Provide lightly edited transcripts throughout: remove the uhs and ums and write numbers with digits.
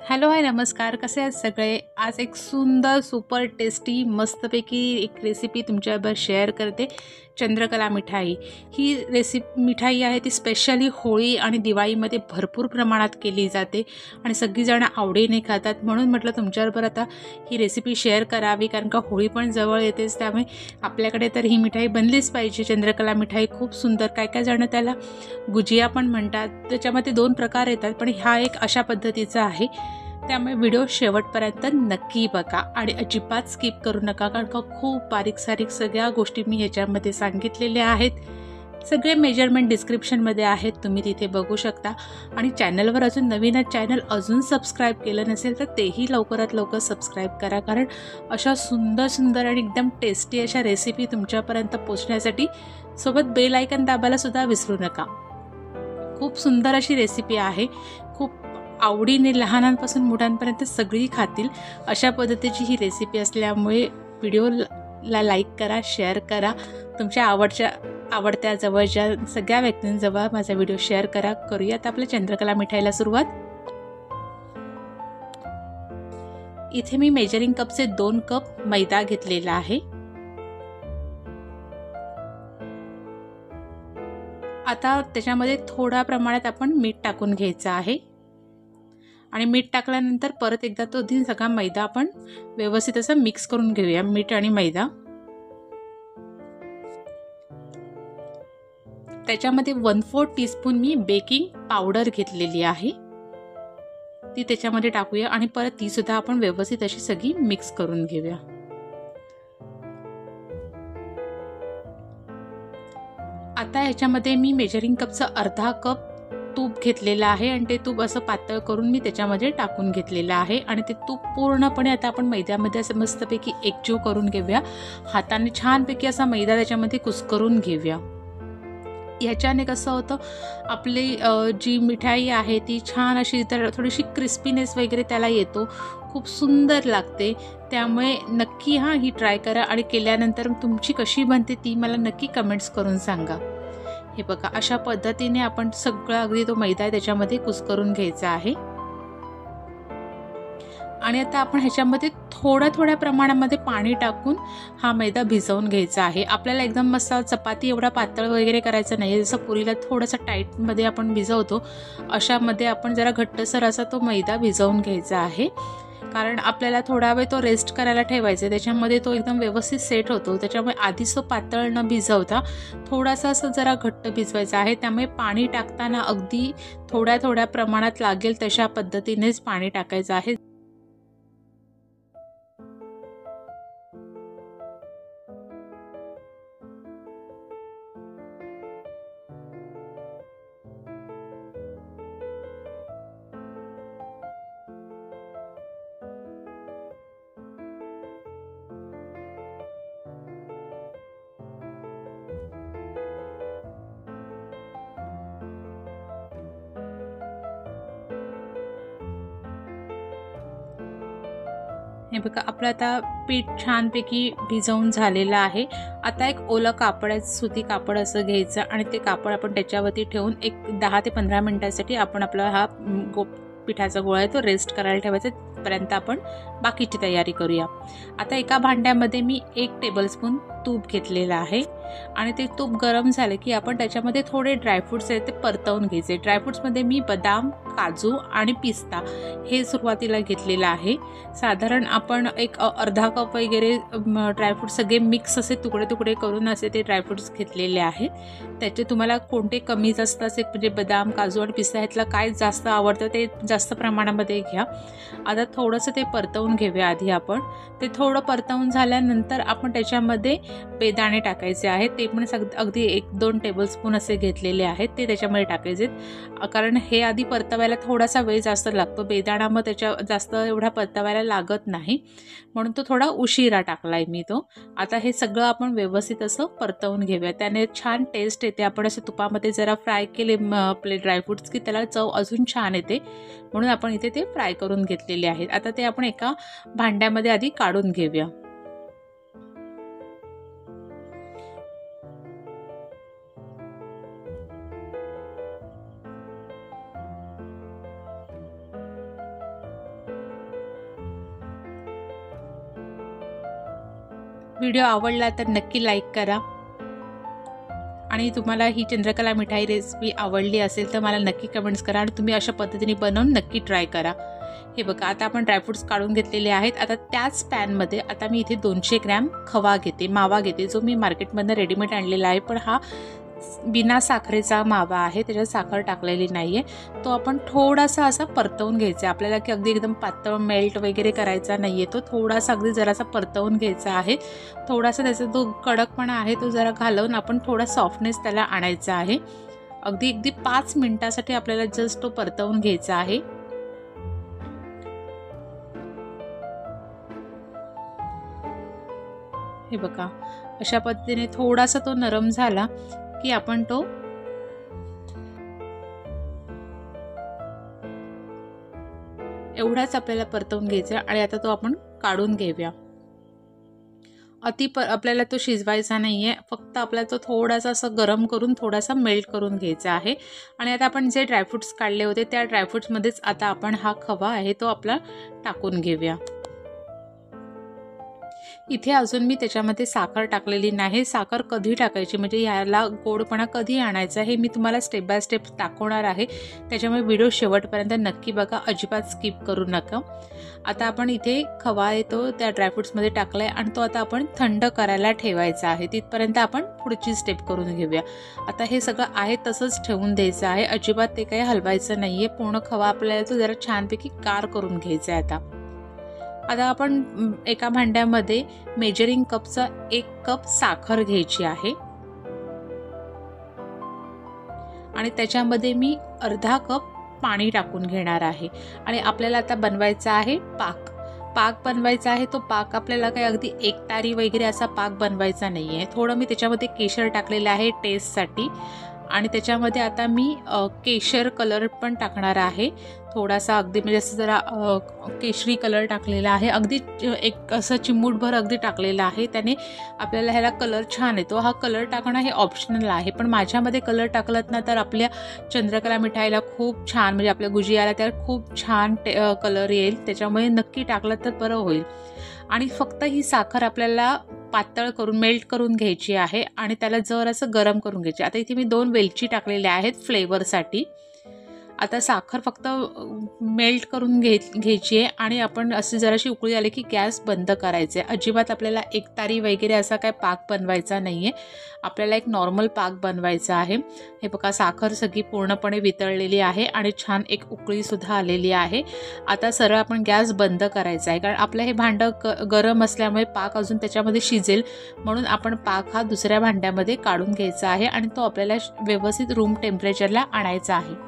Hello, हाय, नमस्कार. कसे आहेत सगळे? आज एक सुंदर, सुपर टेस्टी, मस्तपैकी एक रेसिपी तुमच्याबरोबर शेअर करते. चंद्रकला मिठाई. ही मिठाई आहे ती स्पेशली होळी आणि दिवाळीमध्ये भरपूर प्रमाणात केली जाते आणि सगळीजणं आवडीने खातात. म्हणून म्हटलं तुमच्याबरोबर आता ही रेसिपी शेअर करावी, कारण का होळी पण जवळ येतेच. त्यामुळे आपल्याकडे तर ही मिठाई बनलीच पाहिजे. चंद्रकला मिठाई खूप सुंदर. काय काय जणं त्याला गुजिया पण म्हणतात. त्याच्यामध्ये 2 प्रकार येतात, पण हा एक अशा पद्धतीचा आहे. त्यामुळे व्हिडिओ शेवटपर्यंत नक्की बघा आणि अजिबात स्किप करू नका, कारण का खूप बारीक-सारीक सगळ्या गोष्टी मी ह्याच्यामध्ये सांगितलेल्या आहेत. सगळे मेजरमेंट डिस्क्रिप्शनमध्ये आहेत, तुम्ही तिथे बघू शकता. आणि चॅनलवर अजून नवीन चॅनल अजून सबस्क्राईब केलं नसेल तर तेही लवकरात लवकर सबस्क्राईब करा, कारण अशा सुंदर सुंदर आणि एकदम टेस्टी अशा रेसिपी तुमच्यापर्यंत पोचण्यासाठी सोबत बेल आयकन दाबायला सुद्धा विसरू नका. खूप सुंदर अशी रेसिपी आहे. खूप आवडीने लहानांपासून मोठ्यांपर्यंत सगळी खातील अशा पद्धतीची ही रेसिपी असल्यामुळे व्हिडिओला लाईक करा, शेअर करा. तुमच्या आवडत्या जवळच्या सगळ्या व्यक्तींजवळ माझा व्हिडिओ शेअर करा. करूयात आपल्या चंद्रकला मिठाईला सुरुवात. इथे मी मेजरिंग कपचे 2 कप मैदा घेतलेला आहे. आता त्याच्यामध्ये थोड्या प्रमाणात आपण मीठ टाकून घ्यायचं आहे आणि मीठ टाकल्यानंतर परत एकदा तो सगळा मैदा आपण व्यवस्थित असं मिक्स करून घेऊया. मीठ आणि मैदा. त्याच्यामध्ये 1/4 टीस्पून मी बेकिंग पावडर घेतलेली आहे, ती त्याच्यामध्ये टाकूया आणि परत ती सुद्धा आपण व्यवस्थित अशी सगळी मिक्स करून घेऊया. आता ह्याच्यामध्ये मी मेजरिंग कपचं अर्धा कप तूप घेतलेलं आहे आणि ते तूप असं पातळ करून मी त्याच्यामध्ये टाकून घेतलेलं आहे आणि ते तूप पूर्णपणे आता आपण मैद्यामध्ये असं मस्तपैकी एकजीव करून घेऊया. हाताने छानपैकी असा मैदा त्याच्यामध्ये कुस्करून घेऊया. ह्याच्याने कसं होतं, आपली जी मिठाई आहे ती छान अशी तर थोडीशी क्रिस्पीनेस वगैरे त्याला येतो, खूप सुंदर लागते. त्यामुळे नक्की ही ट्राय करा आणि केल्यानंतर तुमची कशी बनते ती मला नक्की कमेंट्स करून सांगा. हे बघा, अशा पद्धतीने आपण सगळं अगदी तो मैदा त्याच्यामध्ये कुस्करून घ्यायचा आहे आणि आता आपण ह्याच्यामध्ये थोड्या प्रमाणामध्ये पाणी टाकून हा मैदा भिजवून घ्यायचा आहे. आपल्याला एकदम मस्त चपाती एवढा पातळ वगैरे करायचं नाही. जसं पुरीला थोडासा टाईटमध्ये आपण भिजवतो, अशामध्ये आपण जरा घट्टसर असा तो मैदा भिजवून घ्यायचा आहे, कारण आपल्याला थोडा वेळ तो रेस्ट करायला ठेवायचा. त्याच्यामध्ये तो एकदम व्यवस्थित सेट होतो. त्याच्यामुळे आधीच तो पातळ न भिजवता थोडासा असं जरा घट्ट भिजवायचा आहे. त्यामुळे पाणी टाकताना अगदी थोड्या प्रमाणात लागेल तशा पद्धतीनेच पाणी टाकायचं आहे. हे बघा, आपलं आता पीठ छानपैकी भिजवून झालेलं आहे. आता एक ओलं कापड, सुती कापड असं घ्यायचं आणि ते कापड आपण त्याच्यावरती ठेवून एक 10 ते 15 मिनिटांसाठी आपण आपला हा पिठाचा गोळा आहे तो रेस्ट करायला ठेवायचा. पर्यंत आपण बाकीची तयारी करूया. आता एका भांड्यामध्ये मी 1 टेबलस्पून तूप घेतलेलं आहे आणि ते तूप गरम झालं की आपण त्याच्यामध्ये थोडे ड्रायफ्रूट्स आहेत ते परतवून घ्यायचे. ड्रायफ्रूट्समध्ये मी बदाम, काजू आणि पिस्ता हे सुरुवातीला घेतलेलं आहे. साधारण आपण एक अर्धा कप वगैरे ड्रायफ्रूट्स सगळे मिक्स असे तुकडे करून असे ते ड्रायफ्रूट्स घेतलेले आहेत. त्याचे तुम्हाला कोणते कमी जास्त असे, म्हणजे बदाम, काजू आणि पिस्ता ह्यातलं काय जास्त आवडतं ते जास्त प्रमाणामध्ये घ्या. आता थोडंसं ते परतवून घेऊया. आधी आपण ते थोडं परतवून झाल्यानंतर आपण त्याच्यामध्ये बेदाणे टाकायचे आहेत. ते पण अगदी 1-2 टेबलस्पून असे घेतलेले आहेत, ते त्याच्यामध्ये टाकायचे, कारण हे आधी परतवायला थोडासा वेळ जास्त लागतो. बेदाणा मग त्याच्या जास्त एवढा परतवायला लागत नाही, म्हणून तो थोडा उशिरा टाकलाय मी तो. आता हे सगळं आपण व्यवस्थित असं परतवून घेऊया. त्याने छान टेस्ट येते. आपण असे तुपामध्ये जरा फ्राय केले आपले ड्रायफ्रूट्स की त्याला चव अजून छान येते, म्हणून आपण इथे ते फ्राय करून घेतलेले आहेत. आता ते आपण एका भांड्यामध्ये आधी काढून घेऊया. व्हिडिओ आवडला तर नक्की लाईक करा आणि तुम्हाला ही चंद्रकला मिठाई रेसिपी आवडली असेल तर मला नक्की कमेंट्स करा आणि तुम्ही अशा पद्धतीने बनवून नक्की ट्राय करा। हे बघा आता आपण ड्रायफ्रूट्स काढून घेतलेले आहेत। आता त्याच पॅनमध्ये आता मी इथे 200 ग्रॅम खवा घेते, मावा घेते, जो मी मार्केटमधून रेडीमेड आणलेला आहे, पण हा बिना साखरेचा मावा आहे, त्याच्यात साखर टाकलेली नाहीये। तो आपण थोडासा असा परतवून घ्यायचा, आपल्याला की अगदी एकदम पातळ मेल्ट वगैरे करायचा नाहीये, तो थोडासा अगदी जरासा परतवून घ्यायचा आहे। थोडासा त्याचा जो कडकपणा आहे तो जरा घालवून आपण थोडा सॉफ्टनेस त्याला आणायचा आहे। अगदी 5 मिनिटासाठी आपल्याला जस्ट तो परतवून घ्यायचा आहे। हे बघा अशा पद्धतीने थोडासा तो नरम झाला की आपण तो एवढाच आपल्याला परतवून घ्यायचा आणि आता तो आपण काढून घेऊया। आपल्याला तो शिजवायचा नाहीये, फक्त आपल्याला तो थोडासा असं गरम करून थोडासा मेल्ट करून घ्यायचा आहे। आणि आता आपण जे ड्रायफ्रूट्स काढले होते त्या ड्रायफ्रूट्समध्येच आता आपण हा खवा आहे तो आपला टाकून घेऊया। इथे अजून मी त्याच्यामध्ये साखर टाकलेली नाही। साखर कधी टाकायची म्हणजे याला गोडपणा कधी आणायचा हे मी तुम्हाला स्टेप बाय स्टेप दाखवणार आहे, त्याच्यामुळे व्हिडिओ शेवटपर्यंत नक्की बघा, अजिबात स्किप करू नका। आता आपण इथे खवा येतो त्या ड्रायफ्रूट्समध्ये टाकलाय आणि तो आता आपण थंड करायला ठेवायचा आहे। तिथपर्यंत आपण पुढची स्टेप करून घेऊया। आता हे सगळं आहे तसंच ठेवून द्यायचं आहे, अजिबात ते काही हलवायचं नाहीये। पूर्ण खवा आपल्याला तो जरा छानपैकी गार करून घ्यायचा आहे। आता आपण एका भांड्यामध्ये मेजरिंग कपचा 1 कप साखर घ्यायची आहे आणि त्याच्यामध्ये मी अर्धा कप पाणी टाकून घेणार आहे। आणि आपल्याला आता बनवायचा आहे पाक बनवायचा आहे। तो पाक आपल्याला काही अगदी एकतारी वगैरे असा पाक बनवायचा नाहीये। थोडं मी त्याच्यामध्ये केशर टाकलेलं आहे टेस्टसाठी आणि त्याच्यामध्ये आता मी केशर कलर पण टाकणार आहे, थोडासा अगदी म्हणजे असं जरा केशरी कलर टाकलेला आहे, अगदी एक असं चिमूटभर अगदी टाकलेला आहे। त्याने आपल्याला ह्याला कलर छान येतो। हा कलर टाकणं हे ऑप्शनल आहे, पण माझ्यामध्ये कलर टाकलात ना तर आपल्या चंद्रकला मिठाईला खूप छान म्हणजे आपल्या गुजियाला त्याला खूप छान कलर येईल, त्याच्यामुळे नक्की टाकलं तर बरं होईल। आणि फक्त ही साखर आपल्याला पातळ करून मेल्ट करून घ्यायची आहे आणि त्याला जरासं गरम करून घ्यायची। आता इथे मी 2 वेलची टाकलेल्या आहेत फ्लेवरसाठी। आता साखर फक्त मेल्ट करून घ्यायची आहे आणि आपण अशी जराशी उकळी आली की गॅस बंद करायचा आहे। अजिबात आपल्याला एकतारी वगैरे असा काय पाक बनवायचा नाहीये, आपल्याला एक नॉर्मल पाक बनवायचा आहे। हे बघा साखर सगळी पूर्णपणे वितळलेली आहे आणि छान एक उकळी सुद्धा आलेली आहे। आता सरळ आपण गॅस बंद करायचा आहे, कारण आपलं हे भांडं गरम असल्यामुळे पाक अजून त्याच्यामध्ये शिजेल, म्हणून आपण पाक हा दुसऱ्या भांड्यामध्ये काढून घ्यायचा आहे आणि तो आपल्याला व्यवस्थित रूम टेम्परेचरला आणायचा आहे।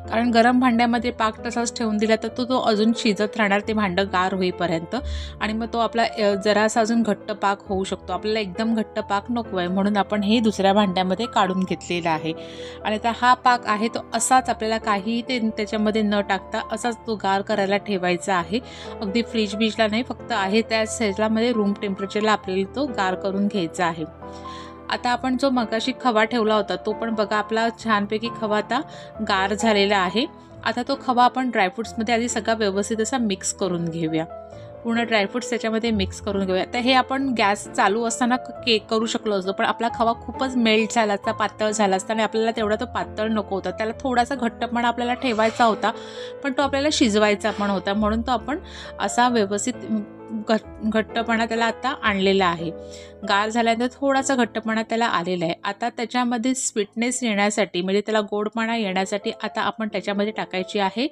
कारण गरम भांड्यामध्ये पाक तसाच ठेवून दिला तर तो अजून शिजत राहणार ते भांडं गार होईपर्यंत आणि मग तो आपला जरासा अजून घट्ट पाक होऊ शकतो। आपल्याला एकदम घट्ट पाक नको आहे, म्हणून आपण हे दुसऱ्या भांड्यामध्ये काढून घेतलेला आहे। आणि आता हा पाक आहे तो असाच आपल्याला काही त्याच्यामध्ये न टाकता असाच तो गार करायला ठेवायचा आहे। अगदी फ्रीज बीजला नाही, फक्त आहे त्या ह्याच्यामध्ये रूम टेम्परेचरला आपल्याला तो गार करून घ्यायचा आहे। आता आपण जो मगाशी खवा ठेवला होता तो पण बघा आपला छानपैकी खवा आता गार झालेला आहे। आता तो खवा आपण ड्रायफ्रूट्समध्ये आधी सगळा व्यवस्थित असा मिक्स करून घेऊया, पूर्ण ड्रायफ्रूट्स त्याच्यामध्ये मिक्स करून घेऊया। तर हे आपण गॅस चालू असताना करू शकलो असतो, पण आपला खवा खूपच मेल्ट झाला असता, पातळ झाला असता आणि आपल्याला तेवढा तो पातळ नको होता, त्याला थोडासा घट्टपणा आपल्याला ठेवायचा होता, पण तो आपल्याला शिजवायचा पण होता, म्हणून तो आपण असा व्यवस्थित घट्टपणा त्याला आता आणलेला आहे। गार झाल्यानंतर थोडासा घट्टपणा त्याला आलेला आहे। आता त्याच्यामध्ये स्वीटनेस येण्यासाठी म्हणजे त्याला गोडपणा येण्यासाठी आता आपण त्याच्यामध्ये टाकायची आहे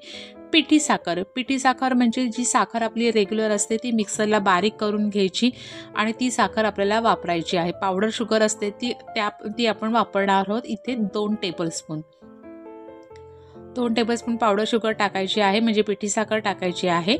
पिठी साखर। पिठी साखर म्हणजे जी साखर आपली रेग्युलर असते ती मिक्सरला बारीक करून घ्यायची आणि ती साखर आपल्याला वापरायची आहे। पावडर शुगर असते ती आपण वापरणार आहोत। इथे 2 टेबलस्पून पावडर शुगर टाकायची आहे, म्हणजे पिठी साखर टाकायची आहे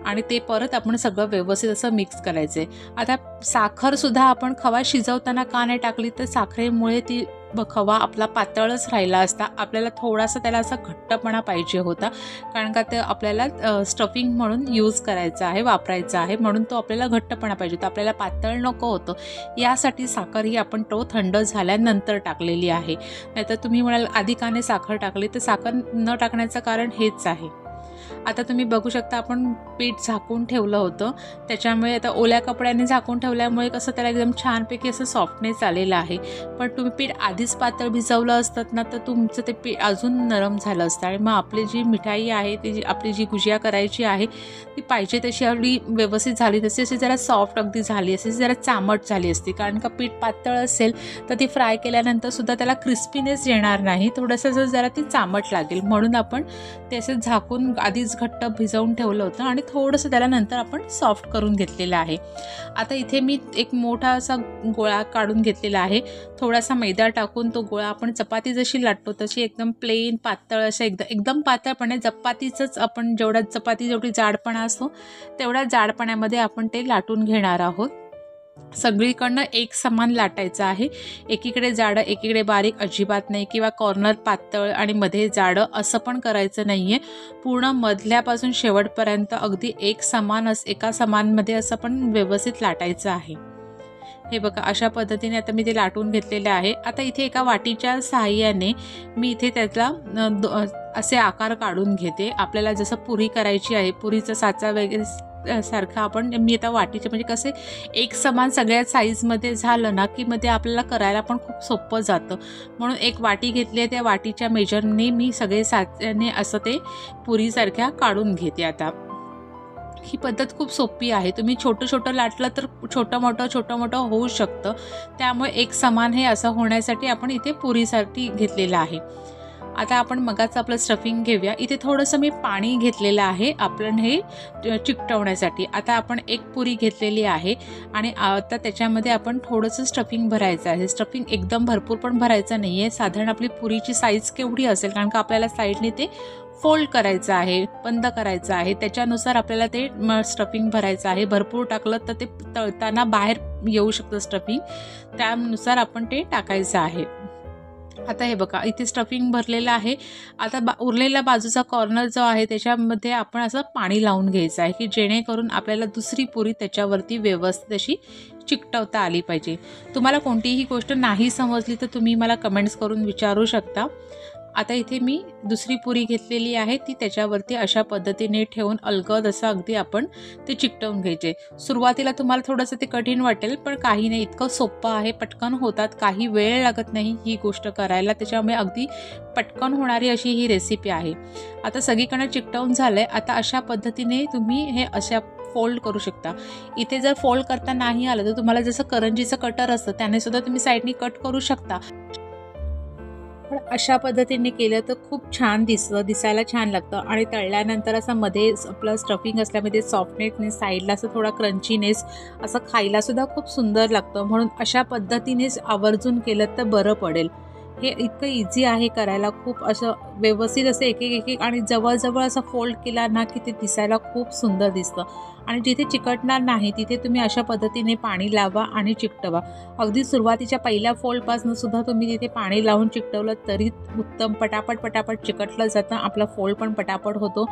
आणि ते परत आपण सगळं व्यवस्थित असं मिक्स करायचं आहे। आता साखर सुद्धा आपण खवा शिजवताना का नाही टाकली तर साखरेमुळे ती खवा आपला पातळच राहिला असता, आपल्याला थोडासा त्याला असा घट्टपणा पाहिजे होता, कारण का ते आपल्याला स्टफिंग म्हणून यूज करायचं आहे, वापरायचं आहे, म्हणून तो आपल्याला घट्टपणा पाहिजे होता, आपल्याला पातळ नको होतं। यासाठी साखर ही आपण तो थंड झाल्यानंतर टाकलेली आहे। नाहीतर तुम्ही म्हणाल आधी का नाही साखर टाकली, तर साखर न टाकण्याचं कारण हेच आहे। आता तुम्ही बघू शकता आपण पीठ झाकून ठेवलं होतं, त्याच्यामुळे आता ओल्या कपड्याने झाकून ठेवल्यामुळे कसं त्याला एकदम छानपैकी असं सॉफ्टनेस आलेलं आहे। पण तुम्ही पीठ आधीच पातळ भिजवलं असतात ना तर तुमचं ते पीठ अजून नरम झालं असतं आणि मग आपली जी मिठाई आहे ती आपली जी गुजिया करायची आहे ती पाहिजे तशी अगदी व्यवस्थित झाली नसती, अशी जरा सॉफ्ट अगदी झाली असती, जरा चामट झाली असती। कारण का पीठ पातळ असेल तर ती फ्राय केल्यानंतर सुद्धा त्याला क्रिस्पीनेस येणार नाही, थोडंसं जरा ती चामट लागेल। म्हणून आपण ते असे झाकून आधीच घट्ट भिजवून ठेवलं होतं आणि थोडंसं त्याला नंतर आपण सॉफ्ट करून घेतलेलं आहे। आता इथे मी एक मोठा असा गोळा काढून घेतलेला आहे, थोडासा मैदा टाकून तो गोळा आपण चपाती जशी लाटतो तशी एकदम प्लेन पातळ असं एकदम पातळपणे चपातीचंच आपण जेवढा चपाती जेवढी जाडपणा असतो तेवढ्या जाडपणामध्ये आपण ते लाटून घेणार आहोत। सगळीकडनं एक समान लाटायचं आहे, एकीकडे जाडं एकीकडे बारीक अजिबात नाही, किंवा कॉर्नर पातळ आणि मध्ये जाडं असं पण करायचं नाहीये। पूर्ण मधल्यापासून शेवटपर्यंत अगदी एका समानमध्ये असं पण व्यवस्थित लाटायचं आहे। हे बघा अशा पद्धतीने आता मी ते लाटून घेतलेले आहे। आता इथे एका वाटीच्या सहाय्याने मी इथे त्याला असे आकार काढून घेते। आपल्याला जसं पुरी करायची आहे, पुरीचा साचा वगैरे सारखा मी आता वाटीचे म्हणजे कसे एक समान सगळ्या साईजमध्ये झालं ना की मध्ये आपल्याला करायला पण खूप सोपं जातं। म्हणून एक वाटी घेतली आहे, त्या वाटीच्या मेजरने मी सगळे साच्याने असं ते पुरीसारख्या काढून घेते। आता ही पद्धत खूप सोपी आहे, तुम्ही छोटं लाटलं तर छोटं मोठं होऊ शकतं, त्यामुळे एक समान हे असं होण्यासाठी आपण इथे पुरीसाठी घेतलेलं आहे। आता आपण मगाचं आपलं स्टफिंग घेऊया। इथे थोडंसं मी पाणी घेतलेलं आहे आपण हे चिकटवण्यासाठी। आता आपण एक पुरी घेतलेली आहे आणि आता त्याच्यामध्ये आपण थोडंसं स्टफिंग भरायचं आहे। स्टफिंग एकदम भरपूर पण भरायचं नाही आहे, साधारण आपली पुरीची साईज केवढी असेल, कारण का आपल्याला साईडने ते फोल्ड करायचं आहे, बंद करायचं आहे, त्याच्यानुसार आपल्याला ते स्टफिंग भरायचं आहे। भरपूर टाकलं तर ते तळताना बाहेर येऊ शकतं स्टफिंग, त्यानुसार आपण ते टाकायचं आहे। आता हे बघा इथे स्टफिंग भरलेलं आहे। आता उरलेला बाजूचा कॉर्नर जो आहे त्याच्यामध्ये आपण असं पाणी लावून घ्यायचं आहे की जेणेकरून आपल्याला दुसरी पुरी त्याच्यावरती व्यवस्थित अशी चिकटवता आली पाहिजे। तुम्हाला कोणतीही गोष्ट नाही समजली तर तुम्ही मला कमेंट्स करून विचारू शकता। आता इथे मी दुसरी पुरी घेतलेली आहे, ती त्याच्यावरती अशा पद्धतीने ठेवून अलगद असं अगदी आपण ते चिकटवून घ्यायचे। सुरुवातीला तुम्हाला थोडंसं ते कठीण वाटेल, पण काही नाही, इतकं सोपं आहे, पटकन होतात, काही वेळ लागत नाही ही गोष्ट करायला, त्याच्यामुळे अगदी पटकन होणारी अशी ही रेसिपी आहे। आता सगळीकडे चिकटवून झालंय। आता अशा पद्धतीने तुम्ही हे अशा फोल्ड करू शकता। इथे जर फोल्ड करता नाही आलं तर तुम्हाला जसं करंजीचं कटर असतं त्याने सुद्धा तुम्ही साईडनी कट करू शकता, पण अशा पद्धतीने केलं तर खूप छान दिसतं, दिसायला छान लागतं आणि तळल्यानंतर असं मध्ये आपलं स्टफिंग असल्यामध्ये सॉफ्टनेस, साईडला असं थोडा क्रंचीनेस, असं खायला सुद्धा खूप सुंदर लागतं। म्हणून अशा पद्धतीनेच आवर्जून केलं तर बरं पडेल। हे इतकं इझी आहे करायला, खूप असं व्यवस्थित असं एक आणि जवळ असं फोल्ड केला ना की ते दिसायला खूप सुंदर दिसतं। आणि जिथे चिकटणार नाही तिथे तुम्ही अशा पद्धतीने पाणी लावा आणि चिकटवा। अगदी सुरुवातीच्या पहिल्या फोल्डपासून सुद्धा तुम्ही तिथे पाणी लावून चिकटवलं तरी उत्तम, पटापट चिकटलं जातं, आपला फोल्ड पण पटापट होतो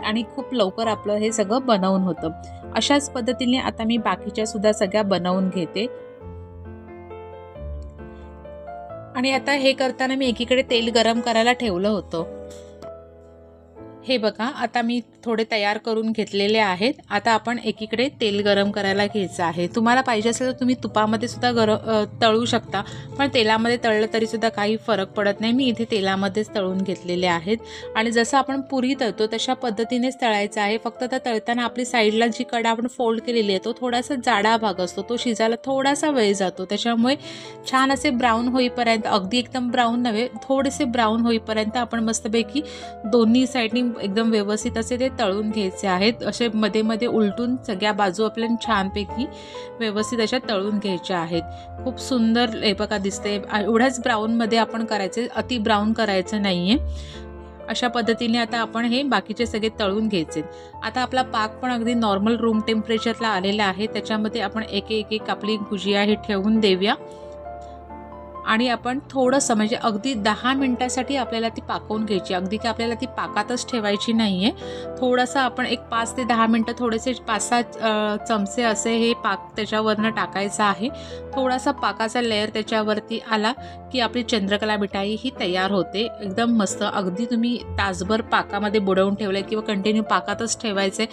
आणि खूप लवकर आपलं हे सगळं बनवून होतं। अशाच पद्धतीने आता मी बाकीच्या सुद्धा सगळ्या बनवून घेते। आणि आता हे करताना मी एकीकडे तेल गरम करायला ठेवलं होतं। हे बघा आता मी थोडे तयार करून घेतलेले आहेत। आता आपण एकीकडे तेल गरम करायला घ्यायचं आहे। तुम्हाला पाहिजे असेल तर तुम्ही तुपामध्ये सुद्धा तळू शकता, पण तेलामध्ये तळलं तरी सुद्धा काही फरक पडत नाही। मी इथे तेलामध्येच तळून घेतलेले आहेत आणि जसं आपण पुरी तळतो तशा पद्धतीनेच तळायचं आहे। फक्त त्या तळताना आपली साईडला जी कडा आपण फोल्ड केलेली आहे तो थोडासा जाडा भाग असतो, तो शिजायला थोडासा वेळ जातो, त्याच्यामुळे छान असे ब्राऊन होईपर्यंत, अगदी एकदम ब्राऊन नव्हे, थोडेसे ब्राऊन होईपर्यंत आपण मस्तपैकी दोन्ही साईडनी एकदम व्यवस्थित असे ते तळून घ्यायचे आहेत। असे मध्ये उलटून सगळ्या बाजू आपल्याला छानपैकी व्यवस्थित अशा तळून घ्यायच्या आहेत। खूप सुंदर हे बघा दिसते। एवढ्याच ब्राऊनमध्ये आपण करायचे, अति ब्राऊन करायचं नाहीये। अशा पद्धतीने आता आपण हे बाकीचे सगळे तळून घ्यायचे। आता आपला पाक पण अगदी नॉर्मल रूम टेम्परेचरला आलेला आहे, त्याच्यामध्ये आपण एक आपली गुजिया ही ठेवून देऊया। आणि आपण थोडंसं म्हणजे अगदी 10 मिनिटासाठी आपल्याला ती पाकवून घ्यायची. अगदी की आपल्याला ती पाकातच ठेवायची नाही आहे. थोडंसं आपण एक 5 ते 10 मिनटं थोडेसे 5-6 चमचे असे हे पाक त्याच्यावरनं टाकायचं आहे. थोडासा पाकाचा लेअर त्याच्यावरती आला की आपली चंद्रकला मिठाई ही तयार होते. एकदम मस्त. अगदी तुम्ही तासभर पाकामध्ये बुडवून ठेवलं किंवा कंटिन्यू पाकातच ठेवायचे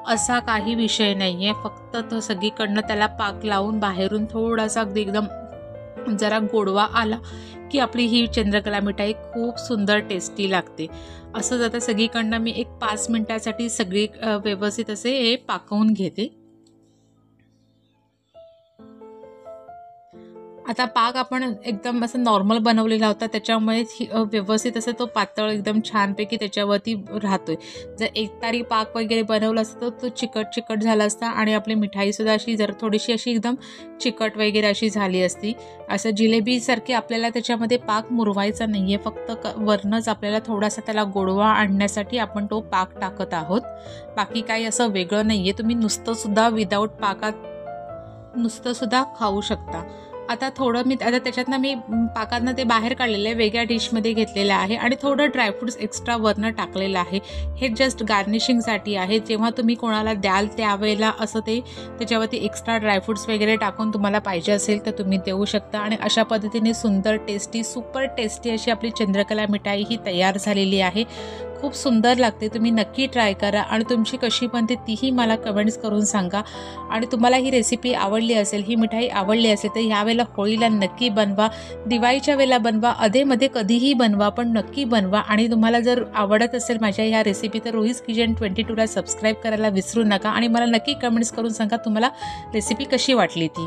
असा काही विषय नाही आहे. फक्त तो सगळीकडनं त्याला पाक लावून बाहेरून थोडासा अगदी एकदम जरा गोडवा आला की आपली ही चंद्रकला मिठाई खूप सुंदर टेस्टी लागते. असं जाता सगळीकडनं मी एक 5 मिनिटासाठी सगळी व्यवस्थित असे हे पाकवून घेते. आता पाक आपण एकदम असं नॉर्मल बनवलेला होता त्याच्यामुळे व्यवस्थित असं तो पातळ एकदम छानपैकी त्याच्यावरती राहतोय. जर एकतारी पाक वगैरे बनवला असतं तो चिकट झाला असता आणि आपली मिठाईसुद्धा अशी जर थोडीशी अशी एकदम चिकट वगैरे अशी झाली असती. असं जिलेबीसारखी आपल्याला त्याच्यामध्ये पाक मुरवायचा नाही आहे. फक्त वरनंच आपल्याला थोडासा त्याला गोडवा आणण्यासाठी आपण तो पाक टाकत आहोत. बाकी काही असं वेगळं नाही आहे. तुम्ही नुसतंसुद्धा विदाऊट पाकात नुसतंसुद्धा खाऊ शकता. आता थोडं मी आता त्याच्यातनं मी पाकातनं ते बाहेर काढलेलं आहे, वेगळ्या डिशमध्ये घेतलेलं आहे आणि थोडं ड्रायफ्रूट्स एक्स्ट्रा वरनं टाकलेलं आहे. हे जस्ट गार्निशिंगसाठी आहे. जेव्हा तुम्ही कोणाला द्याल त्यावेळेला असं ते त्याच्यावरती एक्स्ट्रा ड्रायफ्रूट्स वगैरे टाकून तुम्हाला पाहिजे असेल तर तुम्ही देऊ शकता. आणि अशा पद्धतीने सुंदर टेस्टी सुपर टेस्टी अशी आपली चंद्रकला मिठाई ही तयार झालेली आहे. खूप सुंदर लागते. तुम्ही नक्की ट्राय करा आणि तुमची कशी बनते तीही मला कमेंट्स करून सांगा. आणि तुम्हाला ही रेसिपी आवडली असेल, ही मिठाई आवडली असेल तर ह्यावेळेला होळीला नक्की बनवा, दिवाळीच्या वेळेला बनवा, अधेमध्ये कधीही बनवा, पण नक्की बनवा. आणि तुम्हाला जर आवडत असेल माझ्या ह्या रेसिपी तर रोहीज किचन 22ला सबस्क्राईब करायला विसरू नका आणि मला नक्की कमेंट्स करून सांगा तुम्हाला रेसिपी कशी वाटली ती.